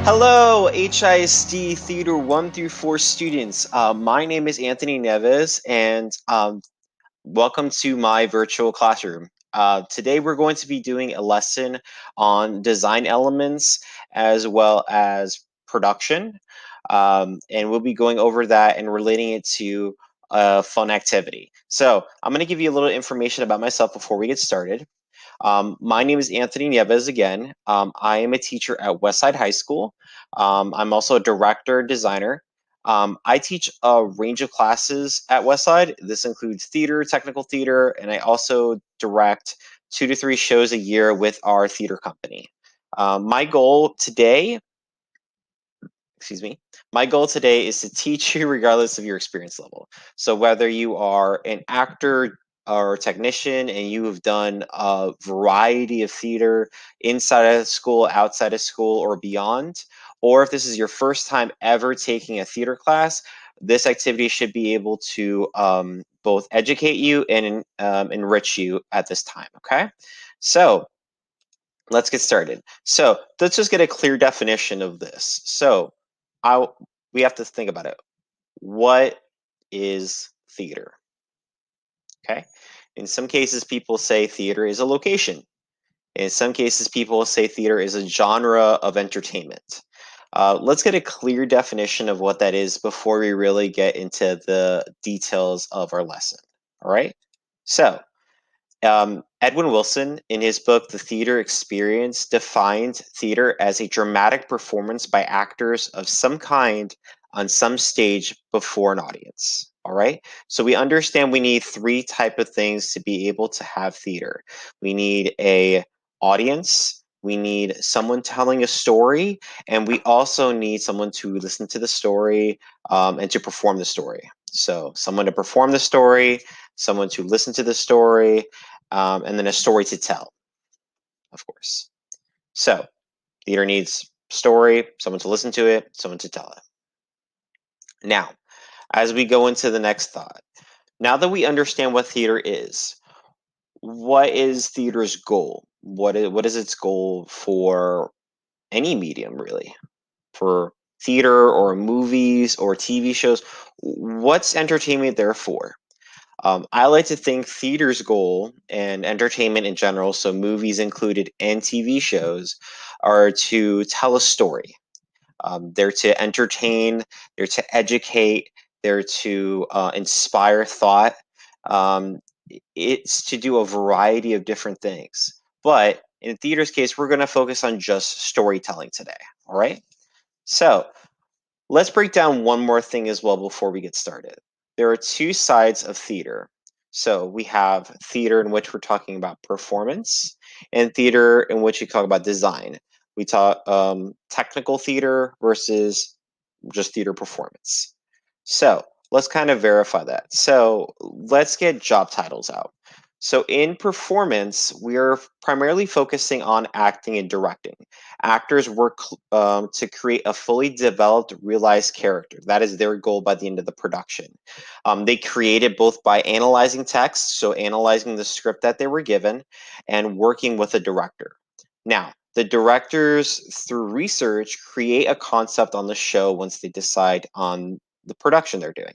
Hello, HISD Theater 1 through 4 students. My name is Anthony Nieves, and welcome to my virtual classroom. Today we're going to be doing a lesson on design elements as well as production, and we'll be going over that and relating it to a fun activity. So I'm going to give you a little information about myself before we get started. My name is Anthony Nieves again. I am a teacher at Westside High School. I'm also a director and designer. I teach a range of classes at Westside. This includes theater, technical theater, and I also direct 2 to 3 shows a year with our theater company. My goal today, excuse me, my goal today is to teach you regardless of your experience level. So whether you are an actor or technician and you have done a variety of theater inside of school, outside of school, or beyond, or if this is your first time ever taking a theater class, this activity should be able to both educate you and enrich you at this time, okay? So let's get started. So let's just get a clear definition of this. So I we have to think about it. What is theater? Okay. In some cases, people say theater is a location. In some cases, people say theater is a genre of entertainment. Let's get a clear definition of what that is before we really get into the details of our lesson. All right. So Edwin Wilson, in his book The Theater Experience, defined theater as a dramatic performance by actors of some kind on some stage before an audience. All right. So we understand we need three type of things to be able to have theater. We need a audience. We need someone telling a story, and we also need someone to listen to the story and to perform the story. So someone to perform the story, someone to listen to the story, and then a story to tell, of course. So theater needs story, someone to listen to it, someone to tell it. Now, as we go into the next thought, now that we understand what theater is, what is theater's goal? What is its goal for any medium, really? For theater or movies or TV shows? What's entertainment there for? I like to think theater's goal and entertainment in general, so movies included and TV shows, are to tell a story. They're to entertain, they're to educate, they're to inspire thought. Um, it's to do a variety of different things. But in theater's case, we're going to focus on just storytelling today. All right. So let's break down one more thing as well before we get started. There are two sides of theater. So we have theater in which we're talking about performance, and theater in which we talk about design. We talk technical theater versus just theater performance. So let's kind of verify that. So let's get job titles out. So in performance, we are primarily focusing on acting and directing. Actors work to create a fully developed, realized character. That is their goal by the end of the production. They create it both by analyzing text, so analyzing the script that they were given, and working with a director. Now, the directors, through research, create a concept on the show once they decide on the production they're doing.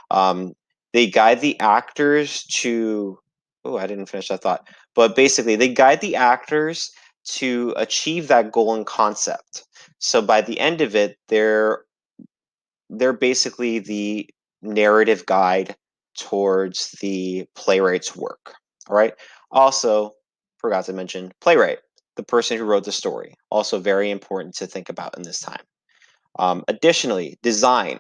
Um, they guide the actors to, oh, I didn't finish that thought, but basically, they guide the actors to achieve that goal and concept. So by the end of it, they're basically the narrative guide towards the playwright's work. All right. Also, forgot to mention playwright, the person who wrote the story. Also very important to think about in this time. Additionally, design.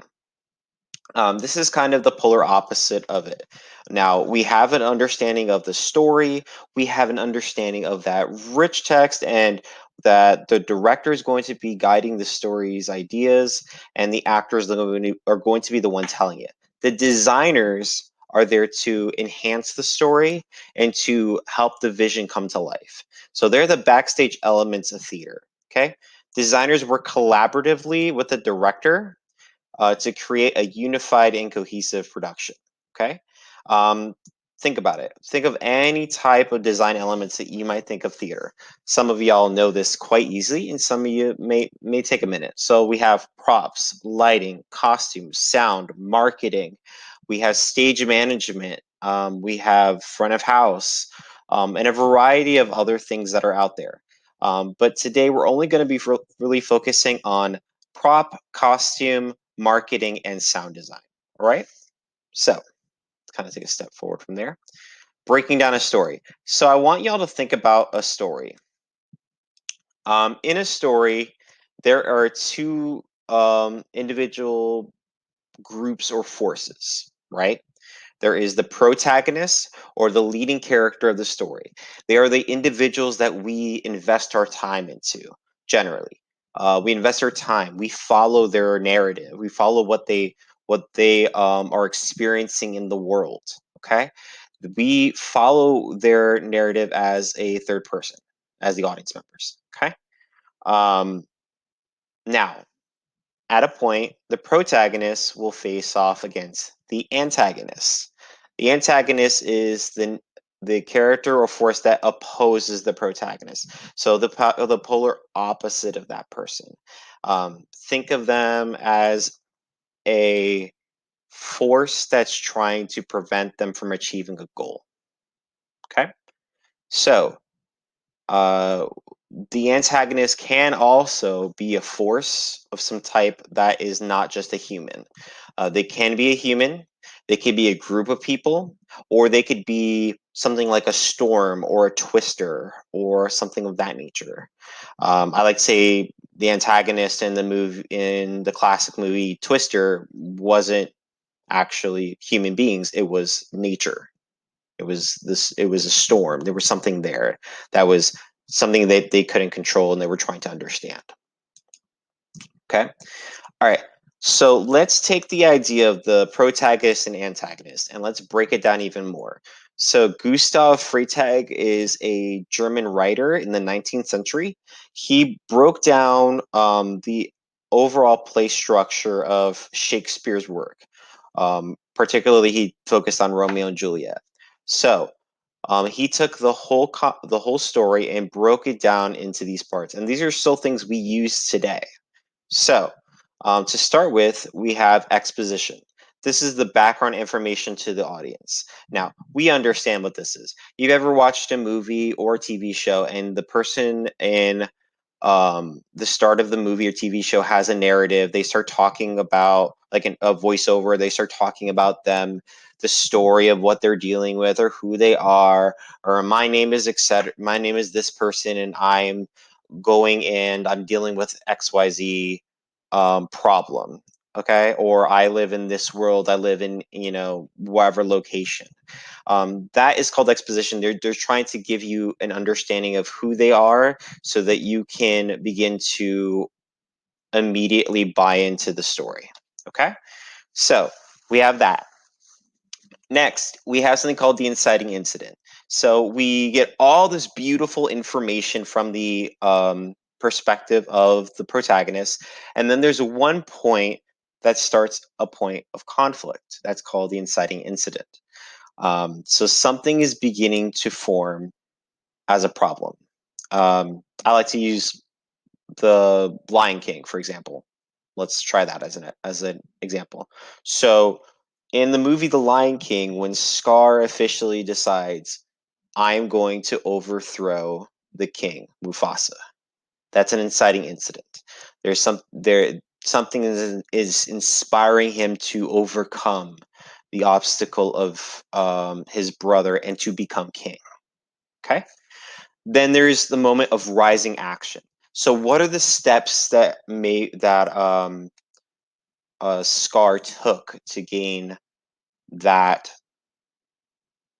This is kind of the polar opposite of it. Now, we have an understanding of the story, we have an understanding of that rich text, and that the director is going to be guiding the story's ideas, and the actors are going to be the one telling it. The designers are there to enhance the story and to help the vision come to life. So they're the backstage elements of theater, okay? Designers work collaboratively with the director to create a unified and cohesive production. Okay, um, Think about it. Think of any type of design elements that you might think of theater. Some of y'all know this quite easily, and some of you may take a minute. So we have props, lighting, costumes, sound, marketing. We have stage management. We have front of house, and a variety of other things that are out there. But today we're only going to be really focusing on prop, costume, marketing, and sound design. All right. So kind of take a step forward from there. Breaking down a story. So I want y'all to think about a story. In a story, there are two individual groups or forces, right? There is the protagonist or the leading character of the story. They are the individuals that we invest our time into, generally. We invest our time. We follow their narrative. We follow what they are experiencing in the world. Okay, we follow their narrative as a third person, as the audience members. Okay, um, now at a point, the protagonist will face off against the antagonist. The antagonist is the character or force that opposes the protagonist. So the polar opposite of that person. Think of them as a force that's trying to prevent them from achieving a goal. Okay, so uh, the antagonist can also be a force of some type that is not just a human. They can be a human, they could be a group of people, or they could be something like a storm or a twister or something of that nature. I like to say the antagonist in the classic movie Twister wasn't actually human beings; it was nature. It was a storm. There was something there that was something that they couldn't control and they were trying to understand. Okay. All right. So let's take the idea of the protagonist and antagonist and let's break it down even more. So Gustav Freytag is a German writer in the 19th century. He broke down the overall play structure of Shakespeare's work. Particularly, he focused on Romeo and Juliet. So he took the whole story and broke it down into these parts, and these are still things we use today. So, to start with, we have exposition. This is the background information to the audience. Now, we understand what this is. You've ever watched a movie or a TV show, and the person in the start of the movie or TV show has a narrative. They start talking about like a voiceover. They start talking about them, the story of what they're dealing with, or who they are, or my name is etc. My name is this person, and I'm going and I'm dealing with XYZ problem. Okay, or I live in this world. I live in whatever location. That is called exposition. They're trying to give you an understanding of who they are so that you can begin to immediately buy into the story. Okay, so we have that. Next, we have something called the inciting incident. So we get all this beautiful information from the perspective of the protagonist, and then there's one point that starts a point of conflict. That's called the inciting incident. So something is beginning to form as a problem. I like to use the Lion King, for example. Let's try that as an example. So in the movie The Lion King, when Scar officially decides, I'm going to overthrow the king, Mufasa. That's an inciting incident. Something is inspiring him to overcome the obstacle of his brother and to become king. Okay. Then there's the moment of rising action. So, what are the steps that Scar took to gain that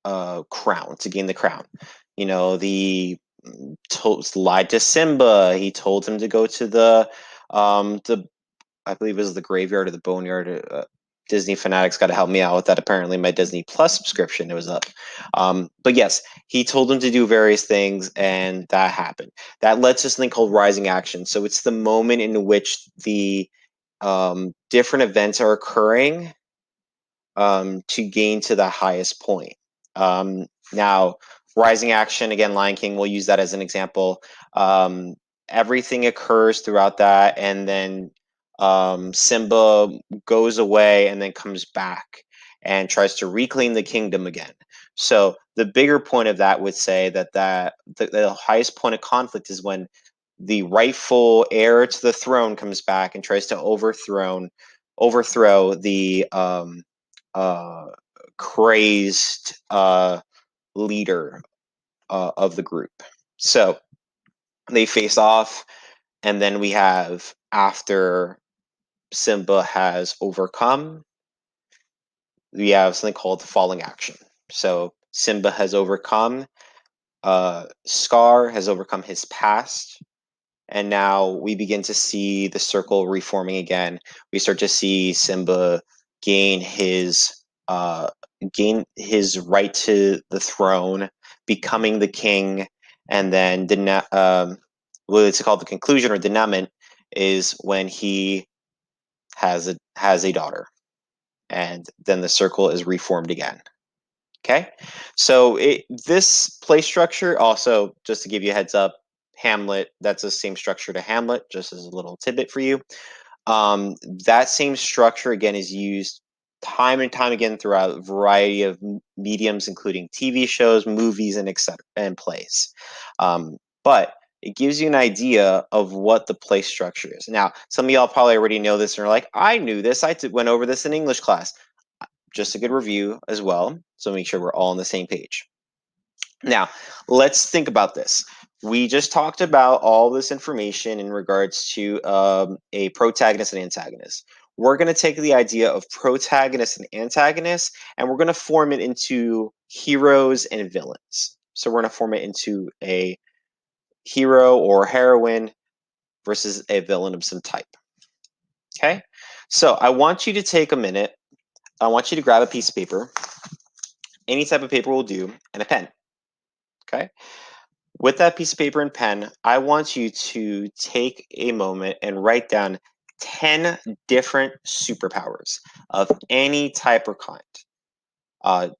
crown, to gain the crown? The lied to Simba. He told him to go to the I believe it was the graveyard or the boneyard. Disney fanatics got to help me out with that. Apparently, my Disney Plus subscription it was up. But yes, he told him to do various things, and that happened. That led to something called rising action. So it's the moment in which the different events are occurring to gain to the highest point. Now, rising action, again, Lion King, we'll use that as an example. Everything occurs throughout that, and then Simba goes away and then comes back and tries to reclaim the kingdom again. So the bigger point of that would say that the highest point of conflict is when the rightful heir to the throne comes back and tries to overthrow the uh, crazed leader of the group. So they face off, and then we have, after Simba has overcome, we have something called falling action. So Simba has overcome, Scar has overcome his past, and now we begin to see the circle reforming again. We start to see Simba gain his uh, right to the throne, becoming the king, and then what it's called, the conclusion or denouement, is when he has a daughter, and then the circle is reformed again. Okay, so this play structure, also, just to give you a heads up, Hamlet, that's the same structure to Hamlet, just as a little tidbit for you. That same structure, again, is used time and time again throughout a variety of mediums, including TV shows, movies, and etc. and plays. But it gives you an idea of what the play structure is. Now, some of y'all probably already know this and are like, I knew this. I went over this in English class. Just a good review as well, so make sure we're all on the same page. Now, let's think about this. We just talked about all this information in regards to a protagonist and antagonist. We're going to take the idea of protagonist and antagonist, and we're going to form it into heroes and villains. So we're going to form it into a hero or heroine versus a villain of some type. Okay? So I want you to take a minute. I want you to grab a piece of paper. Any type of paper will do, and a pen. Okay? With that piece of paper and pen, I want you to take a moment and write down 10 different superpowers of any type or kind.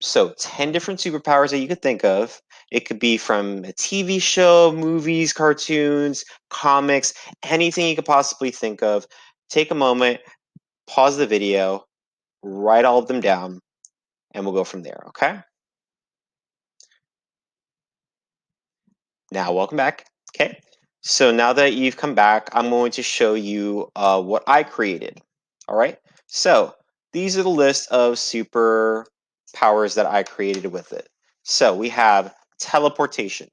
So 10 different superpowers that you could think of. It could be from a TV show, movies, cartoons, comics, anything you could possibly think of. Take a moment, pause the video, write all of them down, and we'll go from there, okay? Now, welcome back. Okay, so now that you've come back, I'm going to show you what I created. All right, so these are the list of super powers that I created with it. So we have teleportation,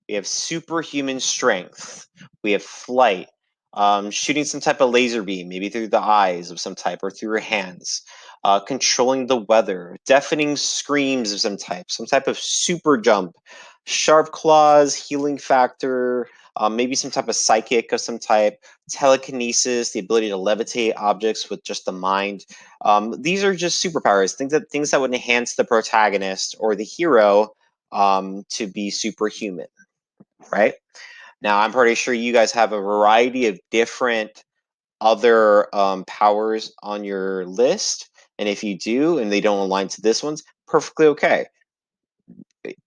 we have superhuman strength, we have flight, shooting some type of laser beam, maybe through the eyes of some type or through your hands, controlling the weather, deafening screams of some type of super jump, sharp claws, healing factor, maybe some type of psychic of some type, telekinesis, the ability to levitate objects with just the mind. These are just superpowers, things that would enhance the protagonist or the hero to be superhuman, right? Now, I'm pretty sure you guys have a variety of different other powers on your list. And if you do, and they don't align to this one's, perfectly okay.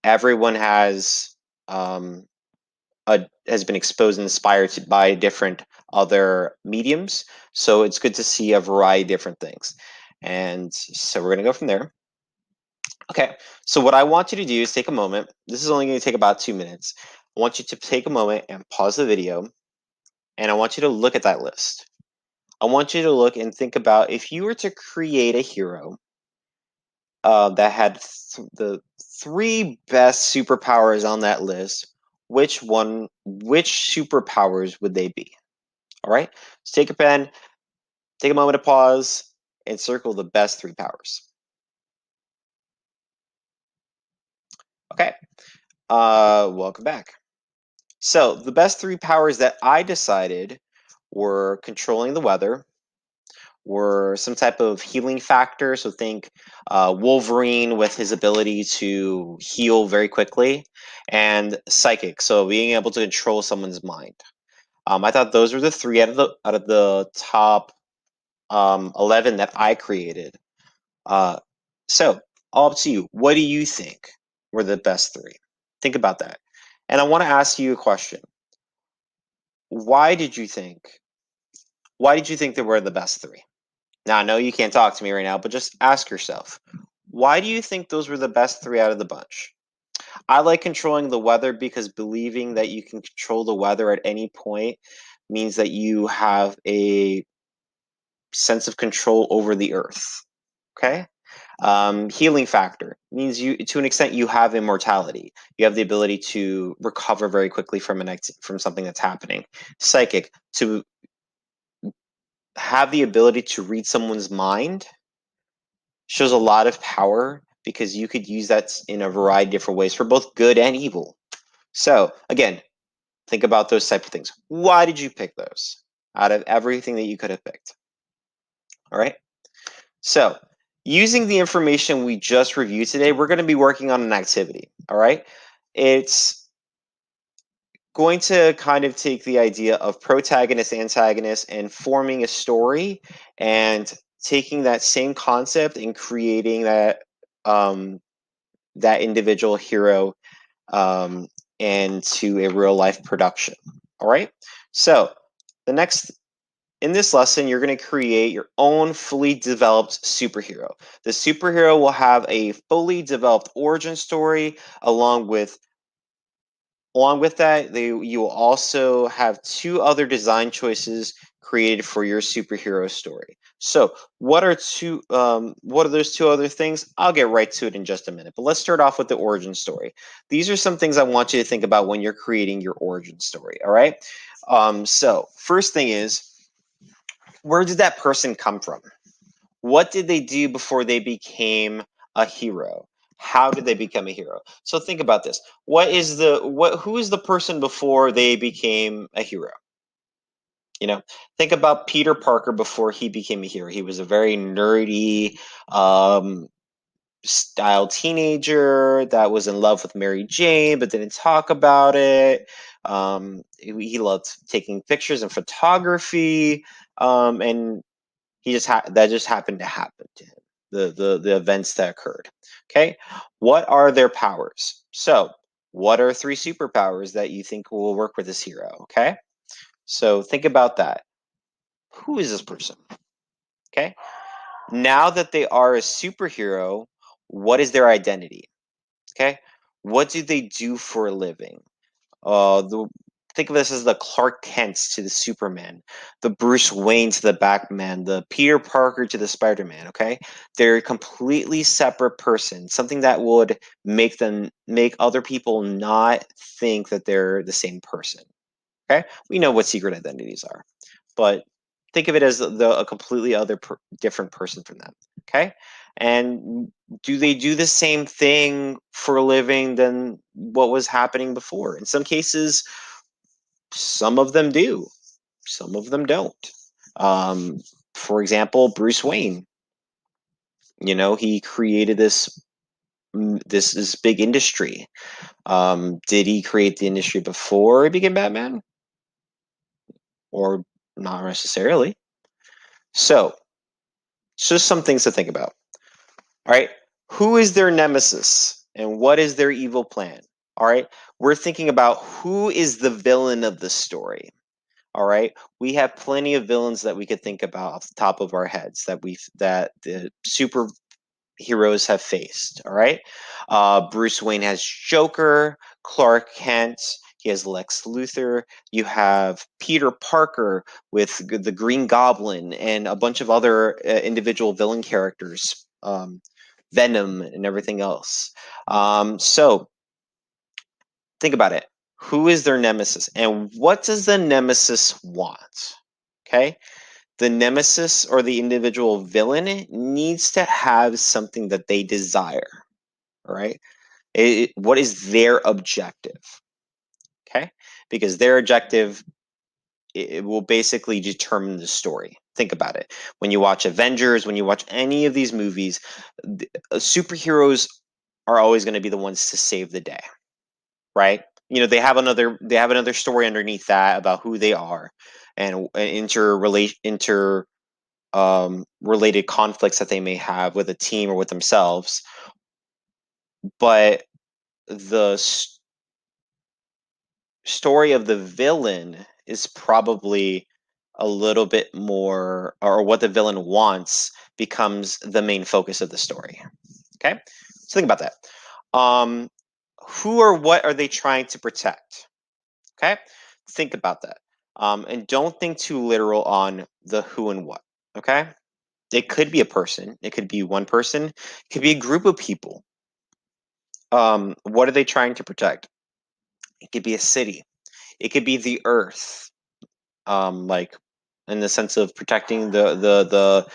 Everyone um, has been exposed and inspired by different other mediums. So it's good to see a variety of different things. And so we're going to go from there. Okay, so what I want you to do is take a moment. This is only going to take about 2 minutes. I want you to take a moment and pause the video, and I want you to look at that list. I want you to look and think about, if you were to create a hero that had the 3 best superpowers on that list, which superpowers would they be? All right, so take a pen, take a moment to pause, and circle the best 3 powers. Okay, welcome back. So the best 3 powers that I decided were controlling the weather, were some type of healing factor. So think Wolverine with his ability to heal very quickly, and psychic, so being able to control someone's mind. I thought those were the 3 out of the top 11 that I created. So All up to you. What do you think were the best three? Think about that. And I want to ask you a question. Why did you think? Why did you think they were the best three? Now, I know you can't talk to me right now, but just ask yourself. Why do you think those were the best three out of the bunch? I like controlling the weather because believing that you can control the weather at any point means that you have a sense of control over the earth. Okay? Healing factor means you, to an extent, you have immortality. You have the ability to recover very quickly from something that's happening. Psychic, to have the ability to read someone's mind shows a lot of power because you could use that in a variety of different ways for both good and evil. So again, think about those type of things. Why did you pick those out of everything that you could have picked? All right. So using the information we just reviewed today, we're going to be working on an activity. All right. It's going to kind of take the idea of protagonist, antagonist, and forming a story and taking that same concept and creating that individual hero um, into a real life production. All right. So the next in this lesson, you're going to create your own fully developed superhero. The superhero will have a fully developed origin story along with that, you will also have two other design choices created for your superhero story. So, what are those two other things? I'll get right to it in just a minute. But let's start off with the origin story. These are some things I want you to think about when you're creating your origin story. All right. So, first thing is, where did that person come from? What did they do before they became a hero? How did they become a hero? So think about this. Who is the person before they became a hero? You know, think about Peter Parker before he became a hero. He was a very nerdy um style teenager that was in love with Mary Jane but didn't talk about it. He loved taking pictures and photography, and that just happened to happen to him. The events that occurred. Okay, what are their powers? So, what are three superpowers that you think will work with this hero? Okay, so think about that. Who is this person? Okay, now that they are a superhero, what is their identity? Okay, what do they do for a living? The Think of this as the Clark Kents to the Superman, the Bruce Wayne to the Batman, the Peter Parker to the Spider-Man. Okay, they're a completely separate person. Something that would make other people not think that they're the same person. Okay, we know what secret identities are, but think of it as a completely different person from them. Okay, and do they do the same thing for a living than what was happening before? In some cases, some of them do, some of them don't. Um, for example, Bruce Wayne. He created this big industry. Did he create the industry before he became Batman, or not necessarily? So, just some things to think about. All right, who is their nemesis and what is their evil plan? All right, we're thinking about who is the villain of the story. All right, we have plenty of villains that we could think about off the top of our heads that the superheroes have faced. All right, Bruce Wayne has Joker, Clark Kent. He has Lex Luthor. You have Peter Parker with the Green Goblin and a bunch of other individual villain characters, Venom and everything else. So think about it. Who is their nemesis, and what does the nemesis want? Okay, the nemesis or the individual villain needs to have something that they desire. All right, what is their objective? Okay, because their objective, it will basically determine the story. Think about it. When you watch Avengers, when you watch any of these movies, superheroes are always going to be the ones to save the day, right? They have another story underneath that about who they are and inter related conflicts that they may have with a team or with themselves. but the story of the villain is probably a little bit more, or what the villain wants becomes the main focus of the story. Okay, so think about that. Um, who or what are they trying to protect? Okay, think about that. And don't think too literal on the who and what. Okay, it could be a person, it could be one person, it could be a group of people. What are they trying to protect? It could be a city, it could be the earth, like in the sense of protecting the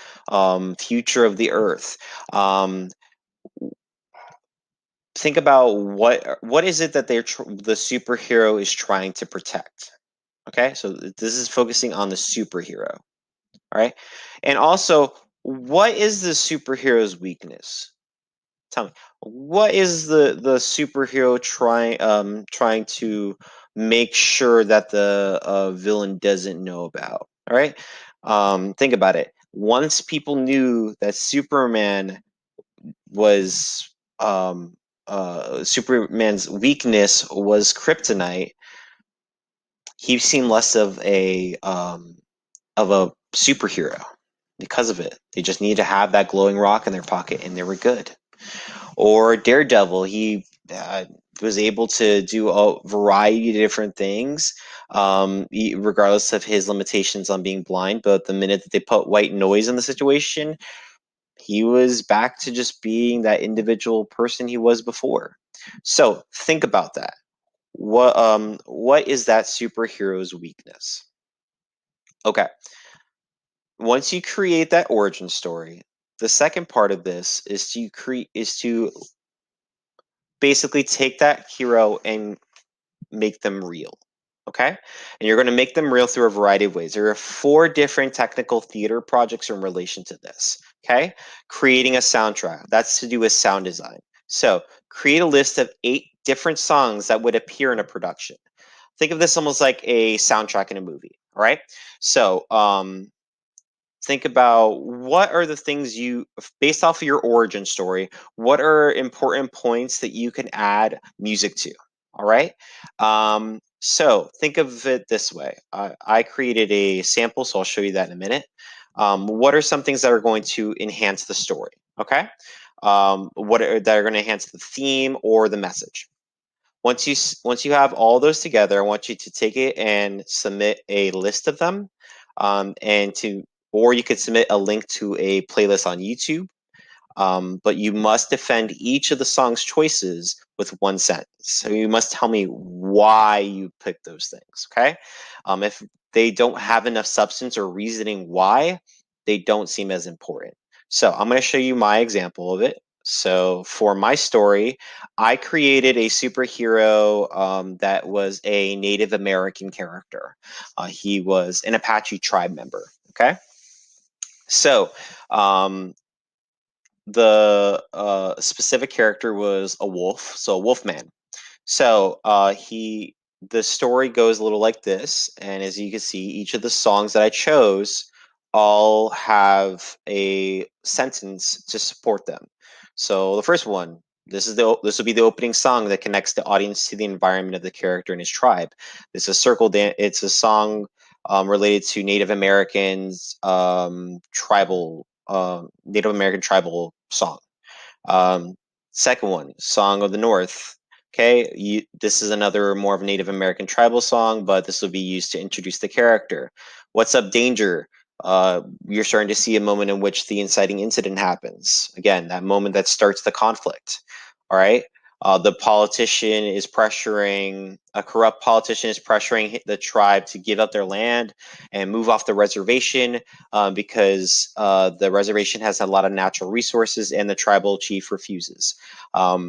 future of the earth. Um, think about what is it that the superhero is trying to protect. Okay, so this is focusing on the superhero. All right, and also, what is the superhero's weakness? Tell me, what is the superhero trying to make sure that the villain doesn't know about? All right, think about it. Once people knew that was um, Superman's weakness was kryptonite, he seemed less of a superhero because of it. They just needed to have that glowing rock in their pocket, and they were good. Or Daredevil, he was able to do a variety of different things, regardless of his limitations on being blind. But the minute that they put white noise in the situation, he was back to just being that individual person he was before. So think about that. What is that superhero's weakness? Okay. Once you create that origin story, the second part of this is to basically take that hero and make them real. Okay? And you're going to make them real through a variety of ways. There are 4 different technical theater projects in relation to this. Okay? Creating a soundtrack. That's to do with sound design. So, create a list of 8 different songs that would appear in a production. Think of this almost like a soundtrack in a movie. All right? So, think about what are the things based off of your origin story, what are important points that you can add music to. All right, so think of it this way. I created a sample, so I'll show you that in a minute. What are some things that are going to enhance the story? Okay, that are going to enhance the theme or the message? Once you have all those together, I want you to take it and submit a list of them, and to or you could submit a link to a playlist on YouTube. But you must defend each of the song's choices with one sentence. So you must tell me why you picked those things. Okay, if they don't have enough substance or reasoning why, they don't seem as important. So I'm going to show you my example of it. So for my story, I created a superhero that was a Native American character. He was an Apache tribe member. Okay, so um, the specific character was a wolf, so a wolf man. So the story goes a little like this, and as you can see, each of the songs that I chose all have a sentence to support them. So the first one, this will be the opening song that connects the audience to the environment of the character and his tribe. This is It's a song related to Native American tribal song. Um, second one, Song of the North. Okay, this is another more of a Native American tribal song, but this will be used to introduce the character. What's Up, Danger? You're starting to see a moment in which the inciting incident happens. Again, that moment that starts the conflict. All right. A corrupt politician is pressuring the tribe to give up their land and move off the reservation, because the reservation has a lot of natural resources and the tribal chief refuses.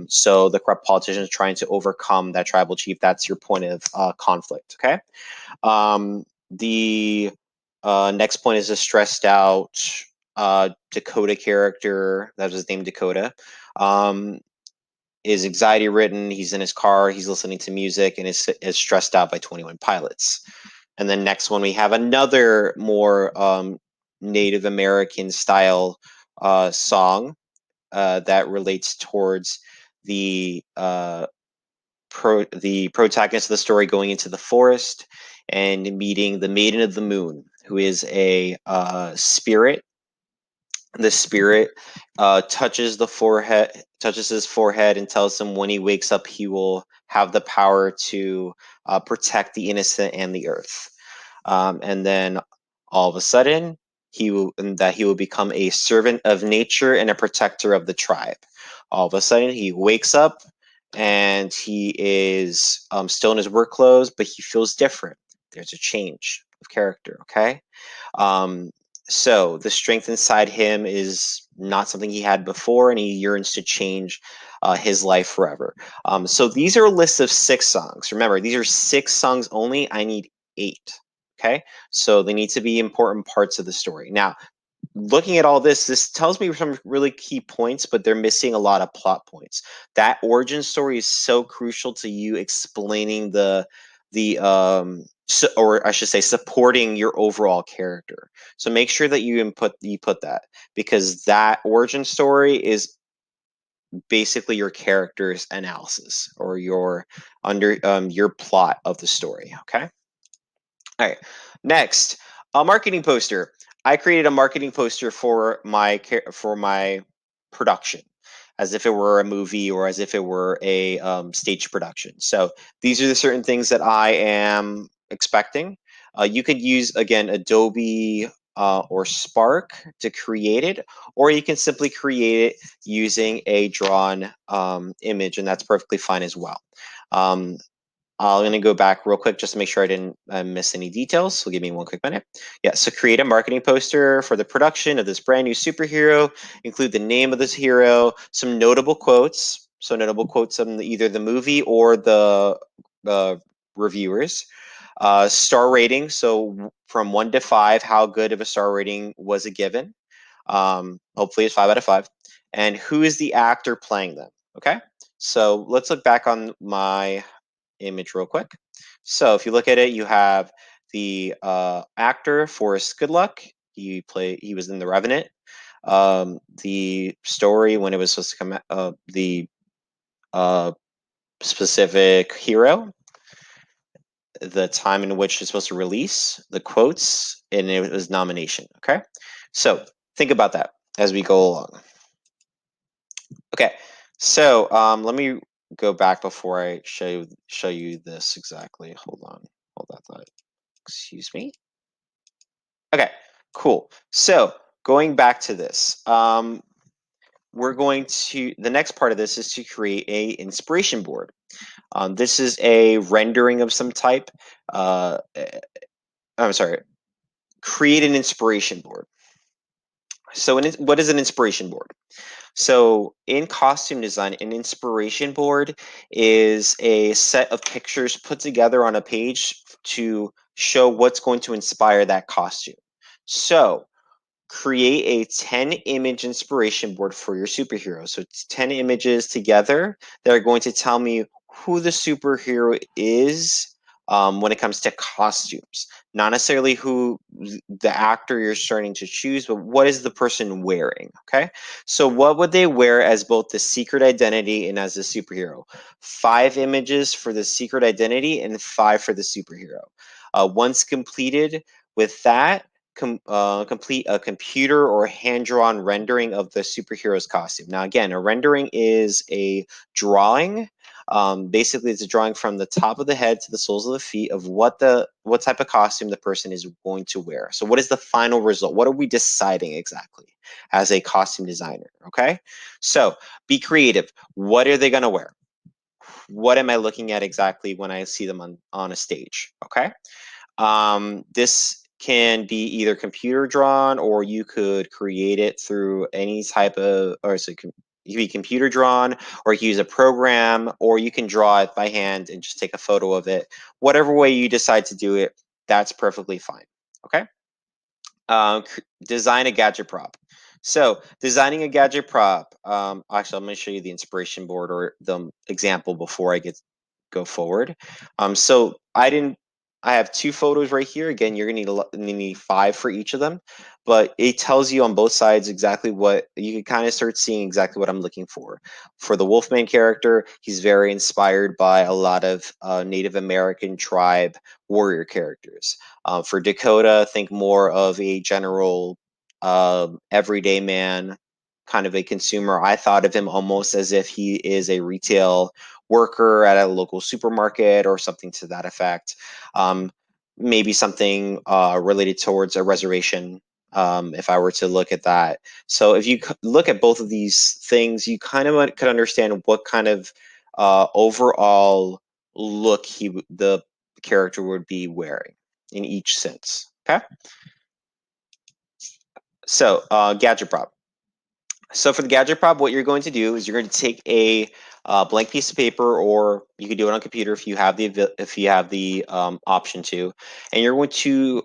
So the corrupt politician is trying to overcome that tribal chief. That's your point of conflict. Okay. The next point is a stressed out Dakota character. That was his name, Dakota. Is anxiety ridden. He's in his car. He's listening to music and is stressed out by 21 Pilots. And then next one, we have another more Native American style song that relates towards the the protagonist of the story going into the forest and meeting the Maiden of the Moon, who is a spirit. The spirit touches his forehead, and tells him when he wakes up, he will have the power to protect the innocent and the earth. And then all of a sudden, he will become a servant of nature and a protector of the tribe. All of a sudden, he wakes up and he is still in his work clothes, but he feels different. There's a change of character. Okay. Um, so the strength inside him is not something he had before, and he yearns to change his life forever. So these are a list of 6 songs. Remember, these are 6 songs only. I need 8. Okay, so they need to be important parts of the story. Now, looking at all this tells me some really key points, but they're missing a lot of plot points. That origin story is so crucial to you explaining or I should say, supporting your overall character. So make sure that you put that, because that origin story is basically your character's analysis, or your plot of the story. Okay. All right. Next, a marketing poster. I created a marketing poster for my production, as if it were a movie or as if it were a stage production. So these are the certain things that I am expecting. You could use, again, Adobe or Spark to create it, or you can simply create it using a drawn image, and that's perfectly fine as well. I'm going to go back real quick just to make sure I didn't miss any details. So give me one quick minute. Yeah, so create a marketing poster for the production of this brand new superhero. Include the name of this hero, some notable quotes. So notable quotes from either the movie or the reviewers. Star rating. So from 1 to 5, how good of a star rating was it given? Hopefully it's 5 out of 5. And who is the actor playing them? Okay. So let's look back on my image real quick. So if you look at it, you have the actor Forrest Goodluck. He was in The Revenant. The story, when it was supposed to come out, the uh, specific hero, the time in which it's supposed to release, the quotes, and it was nomination. Okay, so think about that as we go along. Okay, so let me go back before I show you this exactly. Hold that thought. Excuse me. Okay, cool. So going back to this, the next part of this is to create a inspiration board. This is a rendering of some type. I'm sorry, create an inspiration board. So what is an inspiration board? So in costume design, an inspiration board is a set of pictures put together on a page to show what's going to inspire that costume. So create a 10 image inspiration board for your superhero. So it's 10 images together that are going to tell me who the superhero is when it comes to costumes. Not necessarily who the actor you're starting to choose, but what is the person wearing, okay? So what would they wear as both the secret identity and as a superhero? 5 images for the secret identity and 5 for the superhero. Once completed with that, complete a computer or hand-drawn rendering of the superhero's costume. Now, again, a rendering is a drawing. Basically, it's a drawing from the top of the head to the soles of the feet of what type of costume the person is going to wear. So, what is the final result? What are we deciding exactly as a costume designer? Okay, so be creative. What are they going to wear? What am I looking at exactly when I see them on a stage? Okay. This can be either computer drawn, or you could create it through any type of, or so it can be computer drawn, or you can use a program, or you can draw it by hand and just take a photo of it. Whatever way you decide to do it, that's perfectly fine. Okay. Design a gadget prop. So designing a gadget prop. Actually, I'm going to show you the inspiration board or the example before I go forward. So I have 2 photos right here. Again, you're gonna need 5 for each of them. but it tells you on both sides exactly what you can kind of start seeing exactly what I'm looking for. For the Wolfman character, he's very inspired by a lot of Native American tribe warrior characters. For Dakota, think more of a general everyday man, kind of a consumer. I thought of him almost as if he is a retail worker at a local supermarket or something to that effect. Maybe something related towards a reservation, if I were to look at that. So if you look at both of these things, you kind of could understand what kind of overall look the character would be wearing in each sense. Okay. So gadget prop. So for the gadget prop, what you're going to do is you're going to take a blank piece of paper, or you can do it on computer if you have the option to, and you're going to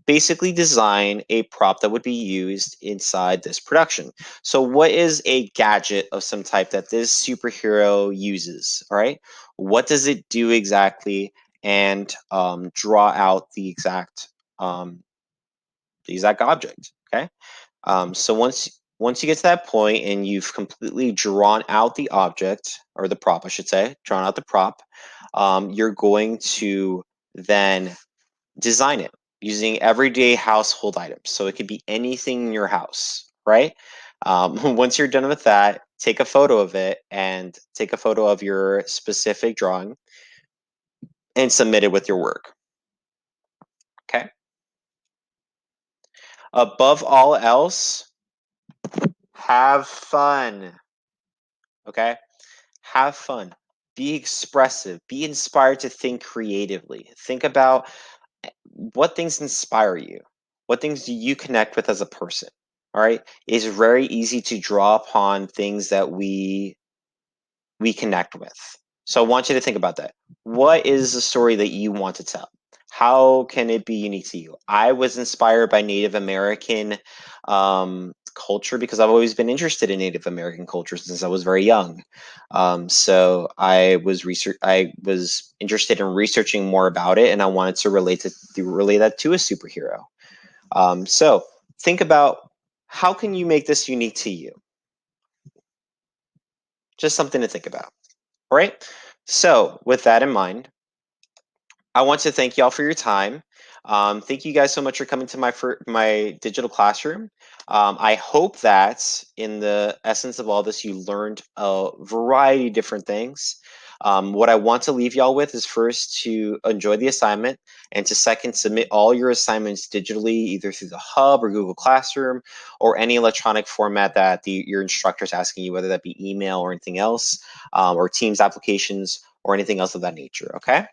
basically design a prop that would be used inside this production. So what is a gadget of some type that this superhero uses? All right, what does it do exactly, and draw out the exact object. Okay. So once you get to that point and you've completely drawn out the object, or the prop, I should say, drawn out the prop, you're going to then design it using everyday household items. So it could be anything in your house, right? Once you're done with that, take a photo of it and take a photo of your specific drawing and submit it with your work. Okay. Above all else, have fun. Okay. Have fun. Be expressive. Be inspired to think creatively. Think about what things inspire you. What things do you connect with as a person? All right. It's very easy to draw upon things that we connect with. So I want you to think about that. What is the story that you want to tell? How can it be unique to you? I was inspired by Native American culture because I've always been interested in Native American culture since I was very young. So I was interested in researching more about it, and I wanted to relate that to a superhero. So think about, how can you make this unique to you? Just something to think about. All right. So with that in mind, I want to thank y'all for your time. Thank you guys so much for coming to my digital classroom. I hope that in the essence of all this, you learned a variety of different things. What I want to leave y'all with is, first, to enjoy the assignment, and to second, submit all your assignments digitally, either through the Hub or Google Classroom or any electronic format that your instructor is asking you, whether that be email or anything else, or Teams applications or anything else of that nature. Okay.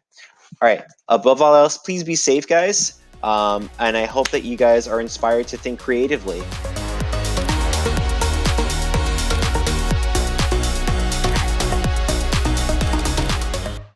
All right. Above all else, please be safe, guys. And I hope that you guys are inspired to think creatively.